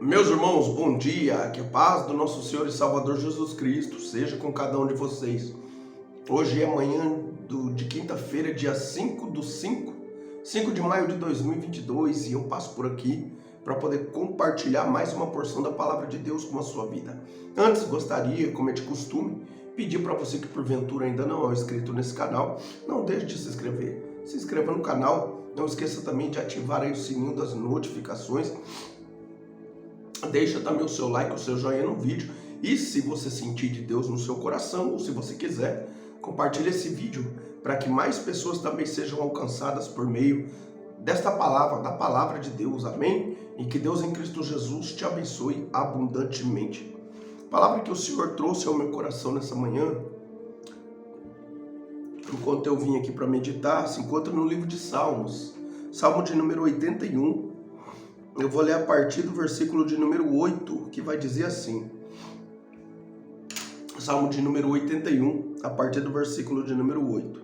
Meus irmãos, bom dia, que a paz do nosso Senhor e Salvador Jesus Cristo seja com cada um de vocês. Hoje é manhã de quinta-feira, dia 5 de maio de 2022, e eu passo por aqui para poder compartilhar mais uma porção da palavra de Deus com a sua vida. Antes, gostaria, como é de costume, pedir para você que porventura ainda não é inscrito nesse canal, não deixe de se inscrever. Se inscreva no canal, não esqueça também de ativar aí o sininho das notificações. Deixa também o seu like, o seu joinha no vídeo. E se você sentir de Deus no seu coração, ou se você quiser, compartilhe esse vídeo para que mais pessoas também sejam alcançadas por meio desta palavra, da palavra de Deus. Amém? E que Deus em Cristo Jesus te abençoe abundantemente. A palavra que o Senhor trouxe ao meu coração nessa manhã, enquanto eu vim aqui para meditar, se encontra no livro de Salmos, Salmo de número 81. Eu vou ler a partir do versículo de número 8, que vai dizer assim. Salmo de número 81, a partir do versículo de número 8.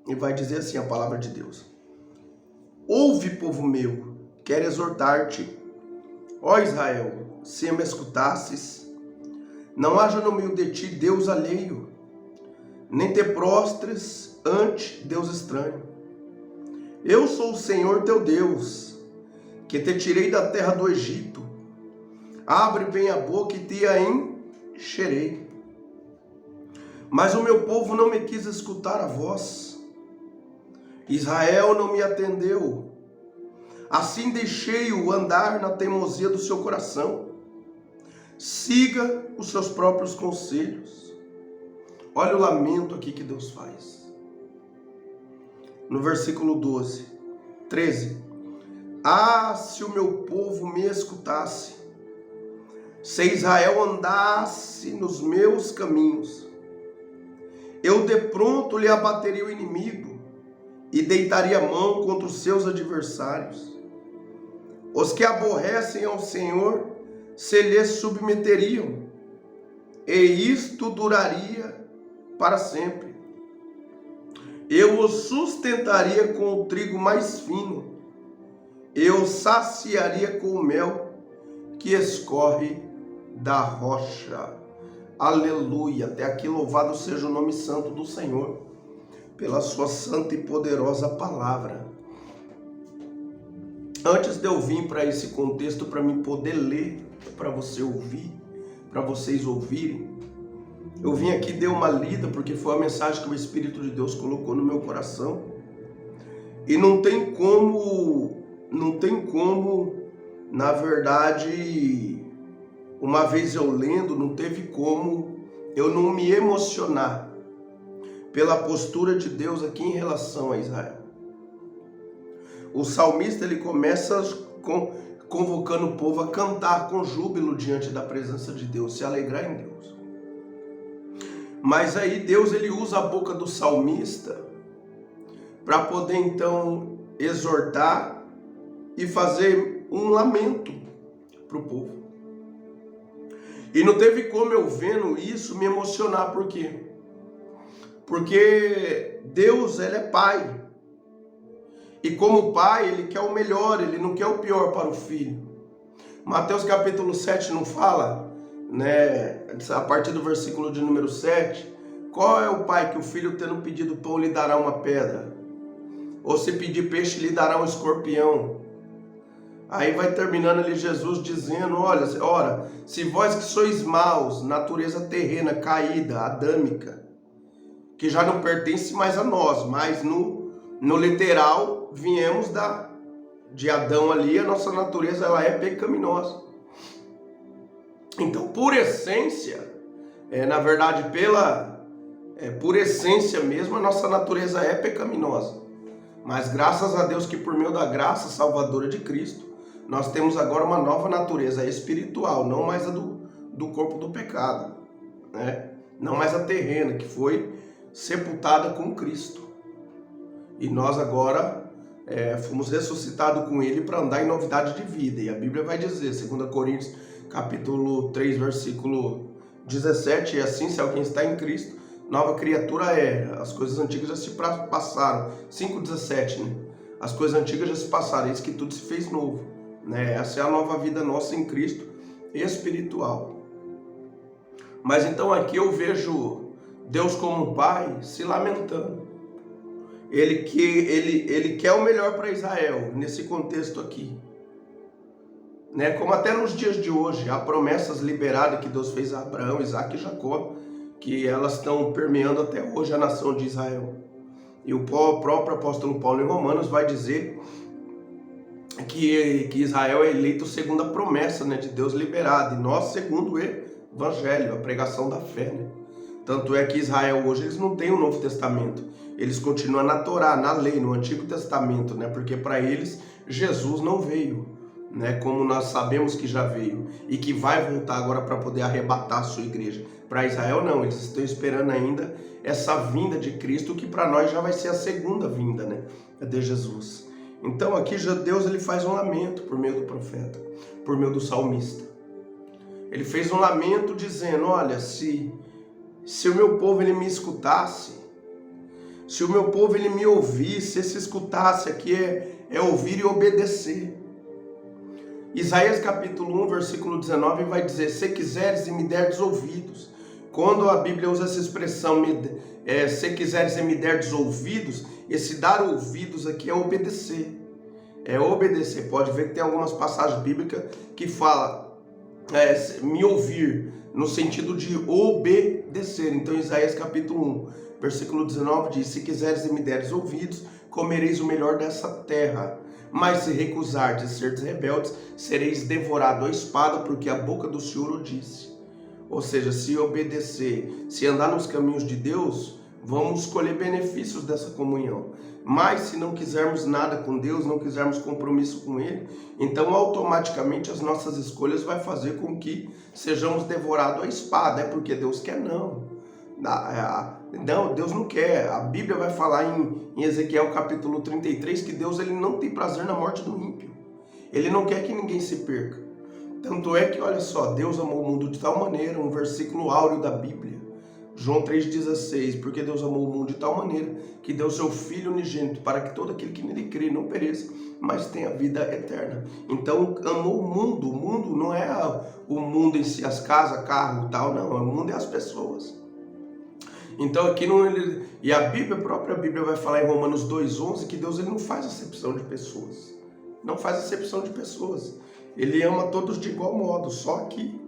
E vai dizer assim a palavra de Deus. Ouve, povo meu, quero exortar-te. Ó Israel, se me escutasses, não haja no meio de ti Deus alheio, nem te prostres ante Deus estranho. Eu sou o Senhor teu Deus, que te tirei da terra do Egito. Abre bem a boca e te a encherei. Mas o meu povo não me quis escutar a voz. Israel não me atendeu. Assim deixei-o andar na teimosia do seu coração. Siga os seus próprios conselhos. Olha o lamento aqui que Deus faz. No versículo 13. Ah, se o meu povo me escutasse, se Israel andasse nos meus caminhos, eu de pronto lhe abateria o inimigo e deitaria a mão contra os seus adversários. Os que aborrecem ao Senhor se lhe submeteriam, e isto duraria para sempre. Eu os sustentaria com o trigo mais fino, eu saciaria com o mel que escorre da rocha. Aleluia! Até aqui louvado seja o nome santo do Senhor, pela sua santa e poderosa palavra. Antes de eu vir para esse contexto, para mim poder ler, para você ouvir, para vocês ouvirem, eu vim aqui, dei uma lida, porque foi a mensagem que o Espírito de Deus colocou no meu coração. E não tem como, na verdade, uma vez eu lendo, não teve como eu não me emocionar pela postura de Deus aqui em relação a Israel. O salmista, ele começa convocando o povo a cantar com júbilo diante da presença de Deus, se alegrar em Deus. Mas aí Deus, ele usa a boca do salmista para poder então exortar e fazer um lamento para o povo. E não teve como eu vendo isso me emocionar. Por quê? Porque Deus, ele é pai. E como pai, ele quer o melhor, ele não quer o pior para o filho. Mateus capítulo 7 não fala, né, a partir do versículo de número 7, qual é o pai que o filho tendo pedido pão lhe dará uma pedra? Ou se pedir peixe lhe dará um escorpião? Aí vai terminando ali Jesus dizendo, ora, se vós que sois maus, natureza terrena, caída, adâmica, que já não pertence mais a nós, mas no literal viemos de Adão ali, a nossa natureza ela é pecaminosa. Então, por essência, na verdade, por essência mesmo, a nossa natureza é pecaminosa. Mas graças a Deus que por meio da graça salvadora de Cristo, nós temos agora uma nova natureza espiritual, não mais a do corpo do pecado, né? Não mais a terrena, que foi sepultada com Cristo. E nós agora fomos ressuscitados com Ele para andar em novidade de vida. E a Bíblia vai dizer, 2 Coríntios capítulo 3, versículo 17, é assim, se alguém está em Cristo, nova criatura as coisas antigas já se passaram. 5,17, né? As coisas antigas já se passaram, eis que tudo se fez novo. né? Essa é a nova vida nossa em Cristo espiritual. Mas então aqui eu vejo Deus como Pai se lamentando. Ele quer o melhor para Israel nesse contexto aqui, né? Como até nos dias de hoje, há promessas liberadas que Deus fez a Abraão, Isaac e Jacó, que elas estão permeando até hoje a nação de Israel. E o próprio apóstolo Paulo em Romanos vai dizer que Israel é eleito segundo a promessa, né, de Deus liberada, e nós segundo o evangelho, a pregação da fé, né? Tanto é que Israel hoje eles não têm o Novo Testamento, eles continuam na Torá, na lei, no Antigo Testamento, né? Porque para eles Jesus não veio, né? Como nós sabemos que já veio e que vai voltar agora para poder arrebatar a sua igreja. Para Israel não, eles estão esperando ainda essa vinda de Cristo, que para nós já vai ser a segunda vinda, né, de Jesus. Então aqui Deus ele faz um lamento por meio do profeta, por meio do salmista. Ele fez um lamento dizendo: olha, se o meu povo ele me escutasse, se o meu povo ele me ouvisse, se escutasse, aqui é ouvir e obedecer. Isaías capítulo 1, versículo 19 vai dizer: se quiseres e me derdes ouvidos. Quando a Bíblia usa essa expressão, se quiseres e me derdes ouvidos, esse dar ouvidos aqui é obedecer. É obedecer. Pode ver que tem algumas passagens bíblicas que falam me ouvir, no sentido de obedecer. Então Isaías capítulo 1, versículo 19 diz: se quiseres e me deres ouvidos, comereis o melhor dessa terra. Mas se recusardes e serdes rebeldes, sereis devorados à espada, porque a boca do Senhor o disse. Ou seja, se obedecer, se andar nos caminhos de Deus, vamos colher benefícios dessa comunhão. Mas se não quisermos nada com Deus, não quisermos compromisso com Ele, então automaticamente as nossas escolhas vai fazer com que sejamos devorados à espada. É porque Deus quer? Não. Não, Deus não quer. A Bíblia vai falar em Ezequiel capítulo 33 que Deus ele não tem prazer na morte do ímpio. Ele não quer que ninguém se perca. Tanto é que, olha só, Deus amou o mundo de tal maneira, um versículo áureo da Bíblia, João 3,16, porque Deus amou o mundo de tal maneira que deu seu Filho unigênito para que todo aquele que nele crê não pereça, mas tenha vida eterna. Então, amou o mundo não é o mundo em si, as casas, carro e tal, não, o mundo é as pessoas. Então aqui e a própria Bíblia vai falar em Romanos 2,11 que Deus ele não faz acepção de pessoas, não faz acepção de pessoas. Ele ama todos de igual modo, só que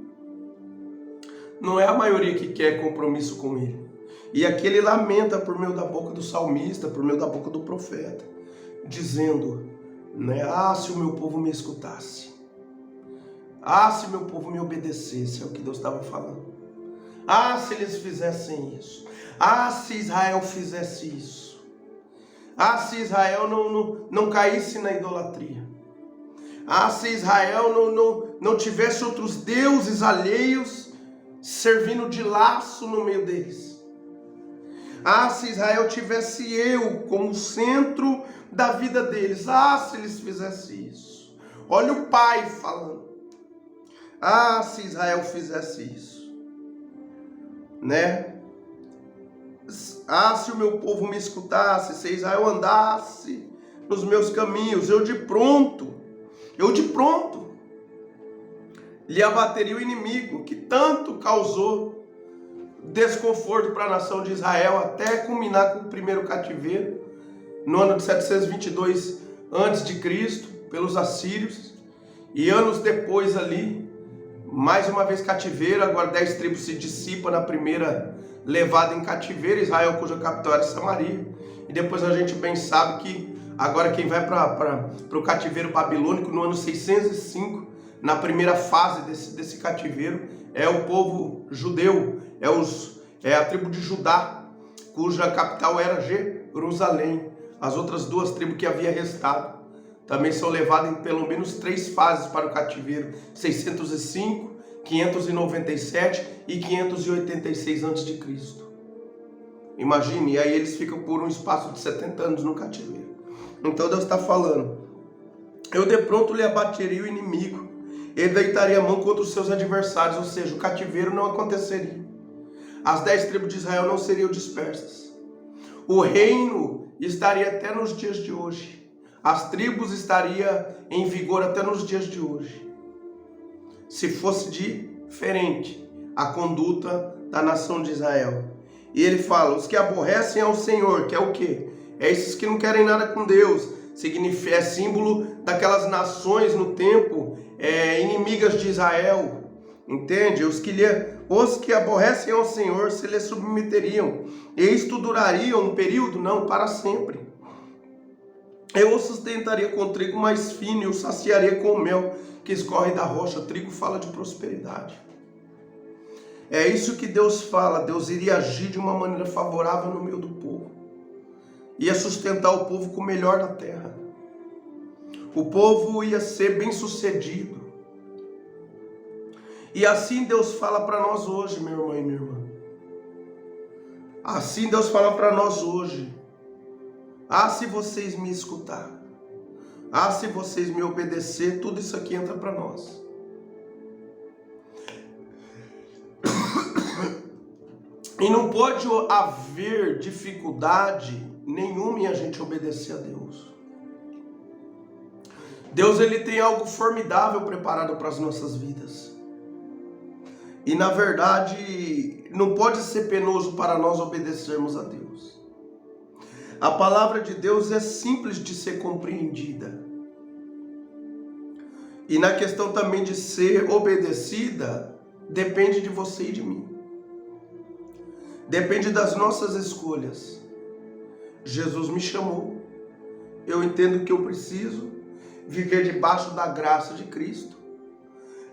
não é a maioria que quer compromisso com Ele. E aqui ele lamenta por meio da boca do salmista, por meio da boca do profeta, dizendo, né, se o meu povo me escutasse, se meu povo me obedecesse, é o que Deus estava falando. Se eles fizessem isso, se Israel fizesse isso, se Israel não caísse na idolatria, se Israel não tivesse outros deuses alheios servindo de laço no meio deles. Se Israel tivesse eu como centro da vida deles. Se eles fizessem isso. Olha o pai falando. Se Israel fizesse isso. Né? Se o meu povo me escutasse, se Israel andasse nos meus caminhos, eu de pronto lhe abateria o inimigo que tanto causou desconforto para a nação de Israel, até culminar com o primeiro cativeiro, no ano de 722 a.C., pelos assírios, e anos depois ali, mais uma vez cativeiro. Agora 10 tribos se dissipam na primeira levada em cativeiro, Israel cuja capital era Samaria, e depois a gente bem sabe que agora quem vai para o cativeiro babilônico no ano 605, na primeira fase desse cativeiro, é o povo judeu, é a tribo de Judá, cuja capital era Jerusalém. As outras duas tribos que havia restado também são levadas em pelo menos 3 fases para o cativeiro: 605, 597 e 586 a.C. Imagine, e aí eles ficam por um espaço de 70 anos no cativeiro. Então Deus está falando: eu de pronto lhe abateria o inimigo, ele deitaria a mão contra os seus adversários. Ou seja, o cativeiro não aconteceria, as 10 tribos de Israel não seriam dispersas, o reino estaria até nos dias de hoje. as tribos estariam em vigor até nos dias de hoje, se fosse diferente a conduta da nação de Israel. E ele fala, os que aborrecem ao Senhor, que é o quê? É esses que não querem nada com Deus, é símbolo daquelas nações no tempo inimigas de Israel, entende? Os que aborrecem ao Senhor se lhe submeteriam, e isto duraria um período, não, para sempre. Eu o sustentaria com trigo mais fino e o saciaria com o mel que escorre da rocha. Trigo fala de prosperidade. É isso que Deus fala. Deus iria agir de uma maneira favorável no meio do povo. Ia sustentar o povo com o melhor da terra. O povo ia ser bem sucedido. E assim Deus fala para nós hoje, meu irmão e minha irmã. Assim Deus fala para nós hoje. Ah, se vocês me escutar. Ah, se vocês me obedecer, tudo isso aqui entra para nós. E não pode haver dificuldade nenhuma em a gente obedecer a Deus. Deus, ele tem algo formidável preparado para as nossas vidas. E na verdade, não pode ser penoso para nós obedecermos a Deus. A palavra de Deus é simples de ser compreendida. E na questão também de ser obedecida, depende de você e de mim. Depende das nossas escolhas. Jesus me chamou. Eu entendo que eu preciso viver debaixo da graça de Cristo,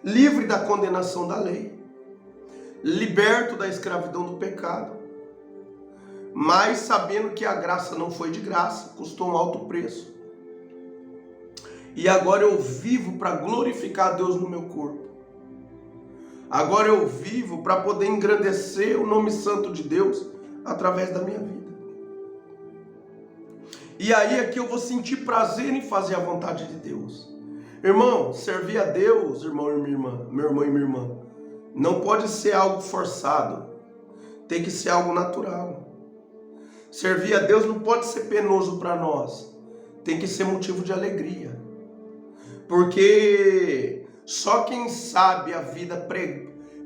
livre da condenação da lei, liberto da escravidão do pecado, mas sabendo que a graça não foi de graça, custou um alto preço. E agora eu vivo para glorificar a Deus no meu corpo. Agora eu vivo para poder engrandecer o nome santo de Deus através da minha vida. E aí é que eu vou sentir prazer em fazer a vontade de Deus. Irmão, servir a Deus, irmão e minha irmã, meu irmão e minha irmã, não pode ser algo forçado. Tem que ser algo natural. Servir a Deus não pode ser penoso para nós. Tem que ser motivo de alegria. Porque só quem sabe a vida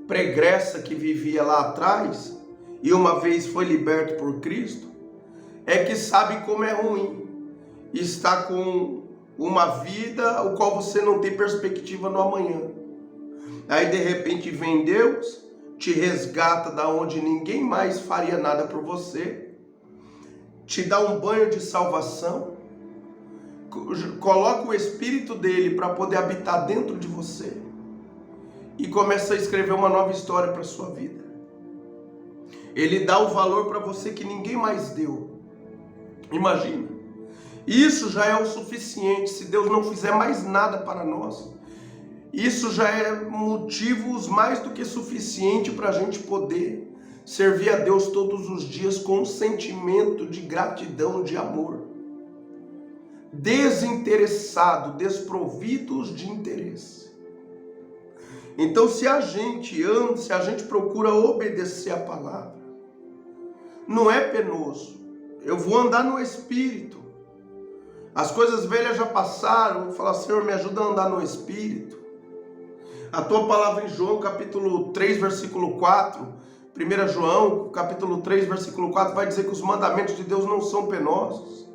pregressa que vivia lá atrás, e uma vez foi liberto por Cristo, é que sabe como é ruim estar com uma vida o qual você não tem perspectiva no amanhã. Aí de repente vem Deus, te resgata da onde ninguém mais faria nada por você, te dá um banho de salvação, coloca o Espírito dele para poder habitar dentro de você e começa a escrever uma nova história para a sua vida. Ele dá o valor para você que ninguém mais deu. Imagina. Isso já é o suficiente. Se Deus não fizer mais nada para nós, isso já é motivos mais do que suficiente para a gente poder servir a Deus todos os dias com um sentimento de gratidão, de amor. Desinteressado, desprovidos de interesse. Então, se a gente procura obedecer a palavra, não é penoso. Eu vou andar no Espírito. As coisas velhas já passaram. Vou falar, Senhor, me ajuda a andar no Espírito. A tua palavra em João, capítulo 3, versículo 4, 1 João, capítulo 3, versículo 4, vai dizer que os mandamentos de Deus não são penosos.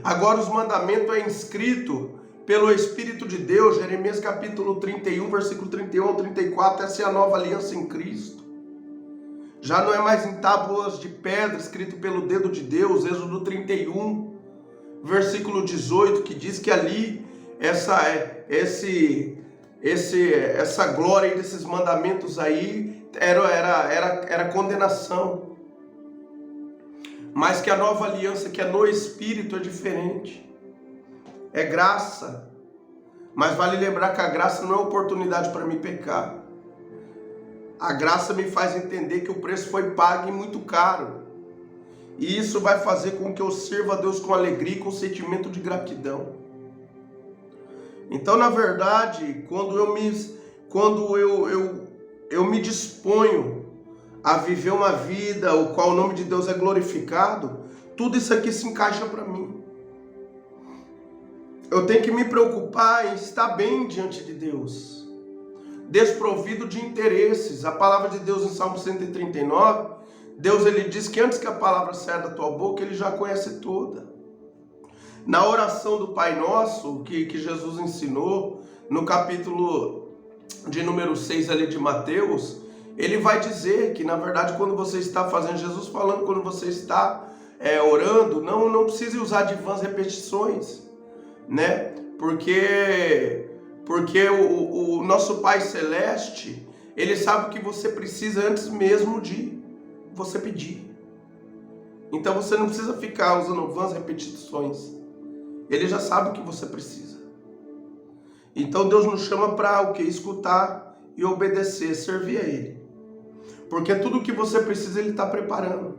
Agora os mandamentos é inscrito pelo Espírito de Deus. Jeremias capítulo 31, versículo 31 ao 34, essa é a nova aliança em Cristo. Já não é mais em tábuas de pedra, escrito pelo dedo de Deus. Êxodo 31, versículo 18, que diz que ali essa glória desses mandamentos aí era condenação. Mas que a nova aliança, que é no Espírito, é diferente. É graça. Mas vale lembrar que a graça não é oportunidade para me pecar. A graça me faz entender que o preço foi pago e muito caro. E isso vai fazer com que eu sirva a Deus com alegria e com sentimento de gratidão. Então, na verdade, quando eu me disponho a viver uma vida o qual o nome de Deus é glorificado, tudo isso aqui se encaixa para mim. Eu tenho que me preocupar em estar bem diante de Deus, desprovido de interesses. A palavra de Deus em Salmo 139, Deus ele diz que antes que a palavra saia da tua boca, ele já conhece toda. Na oração do Pai Nosso, que Jesus ensinou, no capítulo de número 6 ali de Mateus, ele vai dizer que, na verdade, quando você está fazendo, Jesus falando, quando você está orando, não precise usar de vãs repetições, né? Porque o nosso Pai Celeste, ele sabe o que você precisa antes mesmo de você pedir. Então você não precisa ficar usando vãs repetições. Ele já sabe o que você precisa. Então Deus nos chama para o quê? Escutar e obedecer, servir a Ele. Porque tudo o que você precisa Ele está preparando.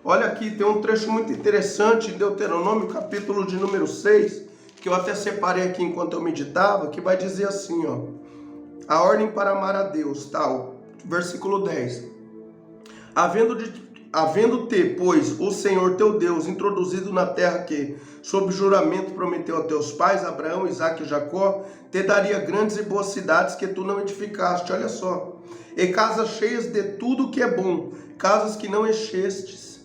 Olha aqui, tem um trecho muito interessante em Deuteronômio, capítulo de número 6, que eu até separei aqui enquanto eu meditava, que vai dizer assim, ó. A ordem para amar a Deus, tal, versículo 10. Havendo-te, pois, o Senhor teu Deus introduzido na terra que, sob juramento, prometeu a teus pais, Abraão, Isaque e Jacó, te daria grandes e boas cidades que tu não edificaste, olha só, e casas cheias de tudo que é bom, casas que não enchestes,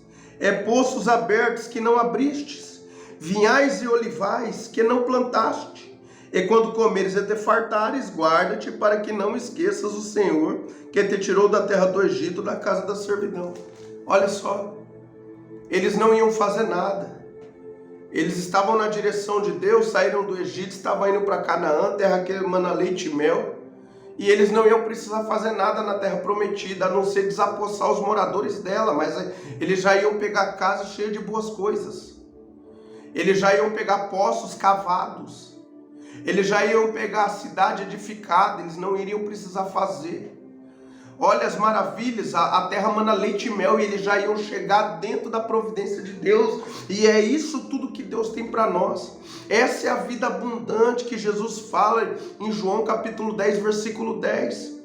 poços abertos que não abristes, vinhais e olivais que não plantaste. E quando comeres e te fartares, guarda-te para que não esqueças o Senhor, que te tirou da terra do Egito, da casa da servidão. Olha só, eles não iam fazer nada. Eles estavam na direção de Deus, saíram do Egito, estavam indo para Canaã, terra que emana leite e mel. E eles não iam precisar fazer nada na terra prometida, a não ser desapossar os moradores dela, mas eles já iam pegar casa cheia de boas coisas. Eles já iam pegar poços cavados. Eles já iam pegar a cidade edificada, eles não iriam precisar fazer. Olha as maravilhas, a terra mana leite e mel, e eles já iam chegar dentro da providência de Deus. E é isso tudo que Deus tem para nós. Essa é a vida abundante que Jesus fala em João capítulo 10, versículo 10.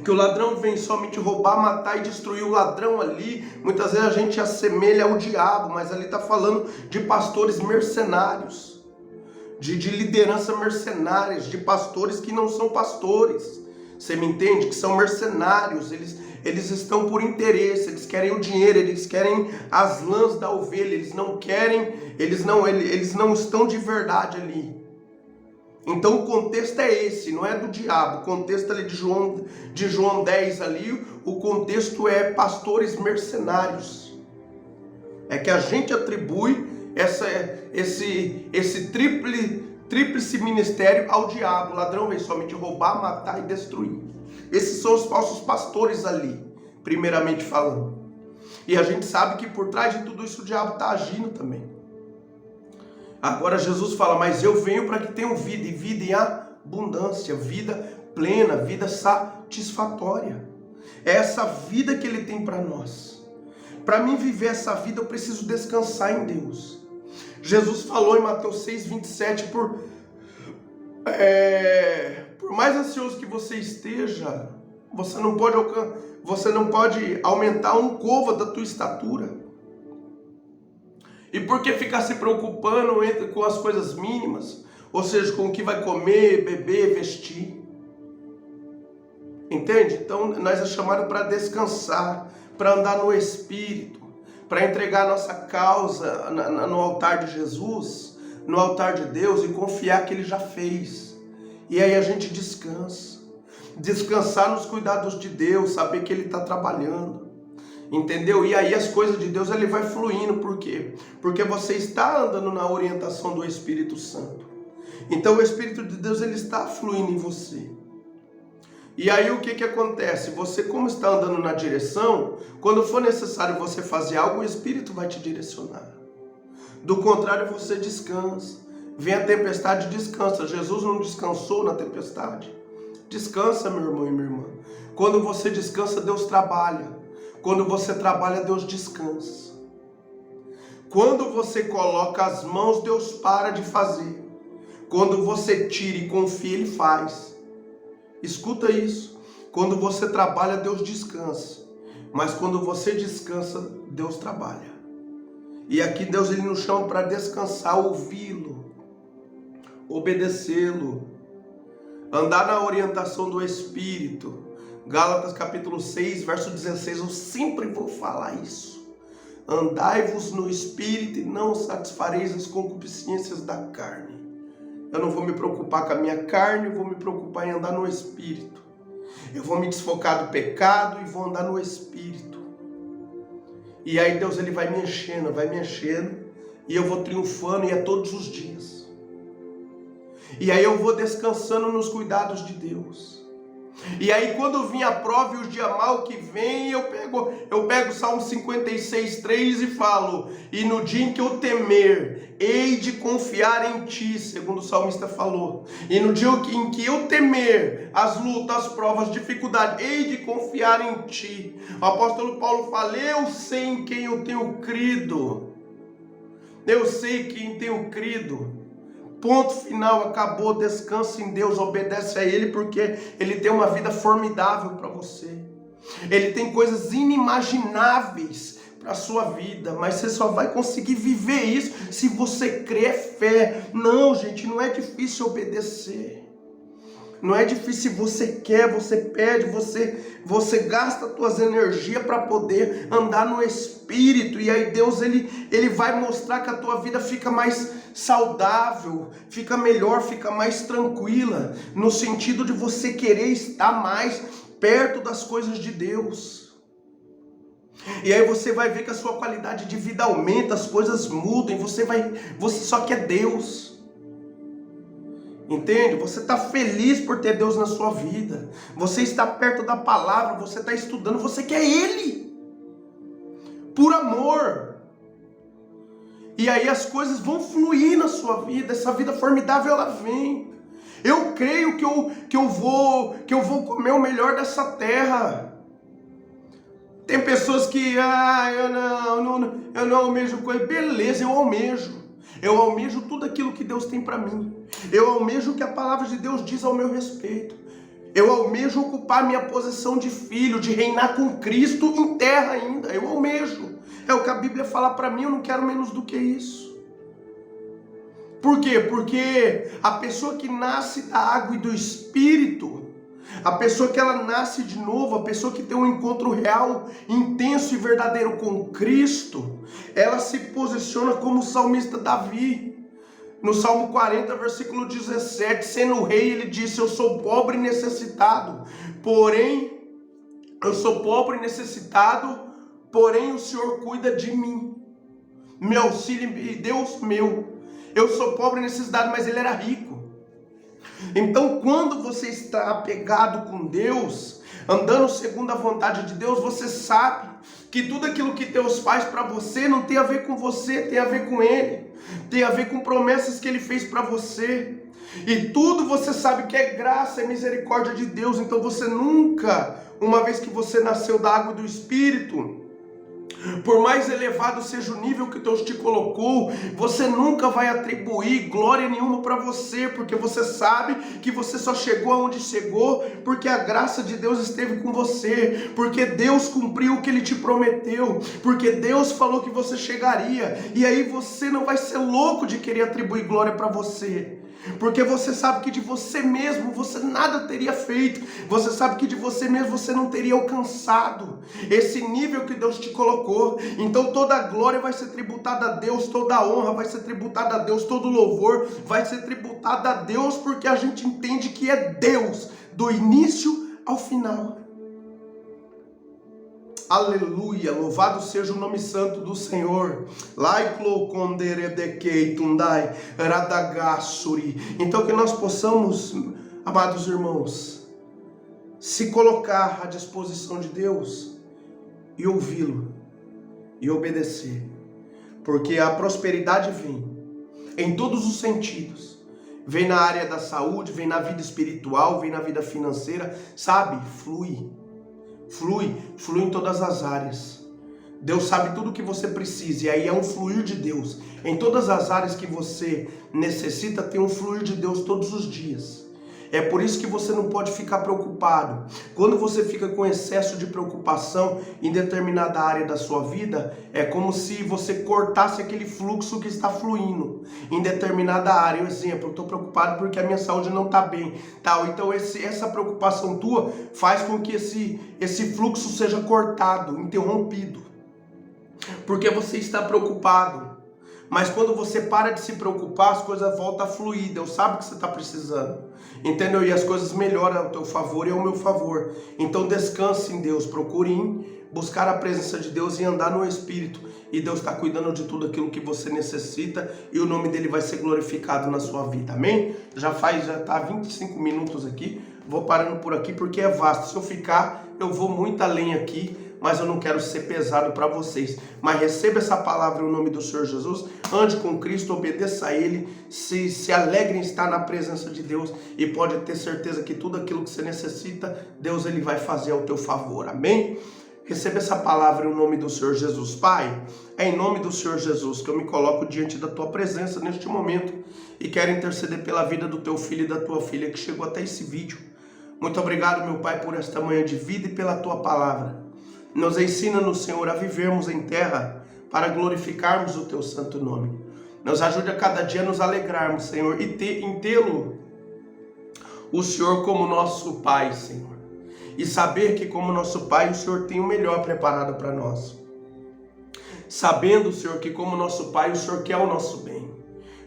Que o ladrão vem somente roubar, matar e destruir. O ladrão ali, muitas vezes a gente assemelha ao diabo, mas ali está falando de pastores mercenários, de liderança mercenárias, de pastores que não são pastores. Você me entende? Que são mercenários, eles estão por interesse, eles querem o dinheiro, eles querem as lãs da ovelha, eles não estão de verdade ali. Então o contexto é esse, não é do diabo. O contexto ali de João 10 ali, o contexto é pastores mercenários. É que a gente atribui esse tríplice ministério ao diabo. O ladrão vem somente roubar, matar e destruir. Esses são os falsos pastores ali, primeiramente falando. E a gente sabe que por trás de tudo isso o diabo está agindo também. Agora Jesus fala, mas eu venho para que tenham vida, e vida em abundância, vida plena, vida satisfatória. É essa vida que Ele tem para nós. Para mim viver essa vida eu preciso descansar em Deus. Jesus falou em Mateus 6, 27, por mais ansioso que você esteja, você não pode aumentar um côvado da tua estatura. E por que ficar se preocupando com as coisas mínimas? Ou seja, com o que vai comer, beber, vestir. Entende? Então nós é chamado para descansar, para andar no Espírito, para entregar a nossa causa no altar de Jesus, no altar de Deus, e confiar que Ele já fez. E aí a gente descansa. Descansar nos cuidados de Deus, saber que Ele está trabalhando. Entendeu? E aí as coisas de Deus ele vai fluindo. Por quê? Porque você está andando na orientação do Espírito Santo. Então o Espírito de Deus ele está fluindo em você. E aí o que acontece? Você, como está andando na direção, quando for necessário você fazer algo, o Espírito vai te direcionar. Do contrário, você descansa. Vem a tempestade, descansa. Jesus não descansou na tempestade. Descansa, meu irmão e minha irmã. Quando você descansa, Deus trabalha. Quando você trabalha, Deus descansa. Quando você coloca as mãos, Deus para de fazer. Quando você tira e confia, Ele faz. Escuta isso. Quando você trabalha, Deus descansa. Mas quando você descansa, Deus trabalha. E aqui Deus ele nos chama para descansar, ouvi-lo. obedecê-lo, andar na orientação do Espírito. Gálatas capítulo 6, verso 16, eu sempre vou falar isso. Andai-vos no Espírito e não satisfareis as concupiscências da carne. Eu não vou me preocupar com a minha carne, eu vou me preocupar em andar no Espírito. Eu vou me desfocar do pecado e vou andar no Espírito. E aí Deus ele vai me enchendo, e eu vou triunfando, e é todos os dias. E aí eu vou descansando nos cuidados de Deus. E aí quando vir a prova e o dia mau que vem, eu pego Salmo 56, 3 e falo: e no dia em que eu temer, hei de confiar em ti, segundo o salmista falou. E no dia em que eu temer as lutas, as provas, as dificuldades, hei de confiar em ti. O apóstolo Paulo fala: eu sei em quem eu tenho crido. Eu sei quem tenho crido. Ponto final, acabou. Descansa em Deus, obedece a Ele, porque Ele tem uma vida formidável para você. Ele tem coisas inimagináveis para a sua vida, mas você só vai conseguir viver isso se você crer fé. Não, gente, não é difícil obedecer. Não é difícil, você quer, você pede, você gasta as tuas energias para poder andar no Espírito. E aí Deus ele vai mostrar que a tua vida fica mais saudável, fica melhor, fica mais tranquila, no sentido de você querer estar mais perto das coisas de Deus. E aí você vai ver que a sua qualidade de vida aumenta, as coisas mudam, você só quer Deus. Entende? Você está feliz por ter Deus na sua vida. Você está perto da palavra, você está estudando, você quer Ele. Por amor. E aí as coisas vão fluir na sua vida. Essa vida formidável, ela vem. Eu creio que eu vou comer o melhor dessa terra. Tem pessoas que, eu não almejo coisa. Beleza, eu almejo. Eu almejo tudo aquilo que Deus tem para mim. Eu almejo o que a palavra de Deus diz ao meu respeito. Eu almejo ocupar minha posição de filho, de reinar com Cristo em terra ainda. Eu almejo. É o que a Bíblia fala para mim, eu não quero menos do que isso. Por quê? Porque a pessoa que nasce da água e do Espírito, a pessoa que ela nasce de novo, a pessoa que tem um encontro real, intenso e verdadeiro com Cristo, ela se posiciona como o salmista Davi. No Salmo 40, versículo 17, sendo rei, ele disse: eu sou pobre e necessitado, porém o Senhor cuida de mim. Meu auxílio e Deus meu. Eu sou pobre e necessitado, mas ele era rico. Então, quando você está apegado com Deus, andando segundo a vontade de Deus, você sabe que tudo aquilo que Deus faz para você não tem a ver com você, tem a ver com Ele. Tem a ver com promessas que Ele fez para você. E tudo você sabe que é graça e misericórdia de Deus. Então você nunca, uma vez que você nasceu da água e do Espírito, por mais elevado seja o nível que Deus te colocou, você nunca vai atribuir glória nenhuma para você, porque você sabe que você só chegou aonde chegou porque a graça de Deus esteve com você, porque Deus cumpriu o que Ele te prometeu, porque Deus falou que você chegaria. E aí você não vai ser louco de querer atribuir glória para você, porque você sabe que de você mesmo você nada teria feito. Você sabe que de você mesmo você não teria alcançado esse nível que Deus te colocou. Então toda a glória vai ser tributada a Deus, toda a honra vai ser tributada a Deus, todo louvor vai ser tributado a Deus, porque a gente entende que é Deus do início ao final. Aleluia, louvado seja o nome santo do Senhor. Então que nós possamos, amados irmãos, se colocar à disposição de Deus e ouvi-lo e obedecer, porque a prosperidade vem em todos os sentidos. Vem na área da saúde, vem na vida espiritual, vem na vida financeira, sabe? Flui em todas as áreas. Deus sabe tudo o que você precisa, e aí é um fluir de Deus. Em todas as áreas que você necessita, tem um fluir de Deus todos os dias. É por isso que você não pode ficar preocupado. Quando você fica com excesso de preocupação em determinada área da sua vida, é como se você cortasse aquele fluxo que está fluindo em determinada área. Por exemplo, eu estou preocupado porque a minha saúde não está bem, tal. Então essa preocupação tua faz com que esse fluxo seja cortado, interrompido, porque você está preocupado. Mas quando você para de se preocupar, as coisas voltam a fluir. Deus sabe o que você está precisando. Entendeu? E as coisas melhoram ao teu favor e ao meu favor. Então descanse em Deus. Procure buscar a presença de Deus e andar no Espírito. E Deus está cuidando de tudo aquilo que você necessita. E o nome dele vai ser glorificado na sua vida. Amém? Já está 25 minutos aqui. Vou parando por aqui porque é vasto. Se eu ficar, eu vou muito além aqui. Mas eu não quero ser pesado para vocês. Mas receba essa palavra em nome do Senhor Jesus. Ande com Cristo, obedeça a Ele. Se alegre em estar na presença de Deus. E pode ter certeza que tudo aquilo que você necessita, Deus ele vai fazer ao teu favor. Amém? Receba essa palavra em nome do Senhor Jesus. Pai, é em nome do Senhor Jesus que eu me coloco diante da tua presença neste momento. E quero interceder pela vida do teu filho e da tua filha que chegou até esse vídeo. Muito obrigado, meu Pai, por esta manhã de vida e pela tua palavra. Nos ensina-nos, Senhor, a vivermos em terra para glorificarmos o teu santo nome. Nos ajude a cada dia a nos alegrarmos, Senhor, e em tê-lo, o Senhor, como nosso Pai, Senhor. E saber que, como nosso Pai, o Senhor tem o melhor preparado para nós. Sabendo, Senhor, que como nosso Pai, o Senhor quer o nosso bem.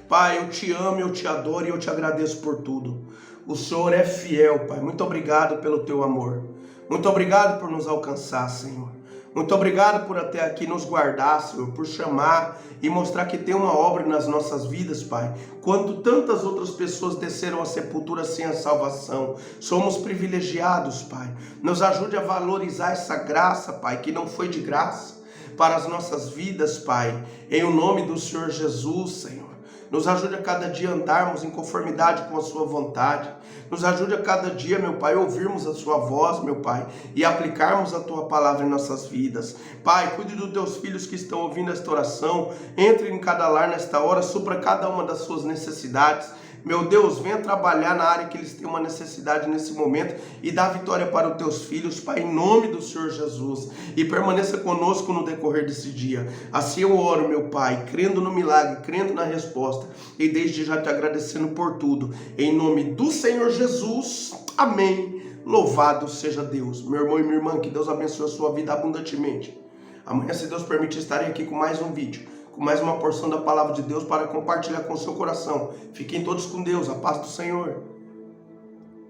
Pai, eu te amo, eu te adoro e eu te agradeço por tudo. O Senhor é fiel, Pai. Muito obrigado pelo teu amor. Muito obrigado por nos alcançar, Senhor. Muito obrigado por até aqui nos guardar, Senhor, por chamar e mostrar que tem uma obra nas nossas vidas, Pai. Quando tantas outras pessoas desceram à sepultura sem a salvação, somos privilegiados, Pai. Nos ajude a valorizar essa graça, Pai, que não foi de graça para as nossas vidas, Pai. Em o nome do Senhor Jesus, Senhor. Nos ajude a cada dia andarmos em conformidade com a sua vontade. Nos ajude a cada dia, meu Pai, ouvirmos a sua voz, meu Pai, e aplicarmos a tua palavra em nossas vidas. Pai, cuide dos teus filhos que estão ouvindo esta oração. Entre em cada lar nesta hora, supra cada uma das suas necessidades. Meu Deus, venha trabalhar na área que eles têm uma necessidade nesse momento e dá vitória para os teus filhos, Pai, em nome do Senhor Jesus. E permaneça conosco no decorrer desse dia. Assim eu oro, meu Pai, crendo no milagre, crendo na resposta e desde já te agradecendo por tudo. Em nome do Senhor Jesus. Amém. Louvado seja Deus. Meu irmão e minha irmã, que Deus abençoe a sua vida abundantemente. Amanhã, se Deus permitir, estarei aqui com mais um vídeo, com mais uma porção da palavra de Deus para compartilhar com o seu coração. Fiquem todos com Deus, a paz do Senhor.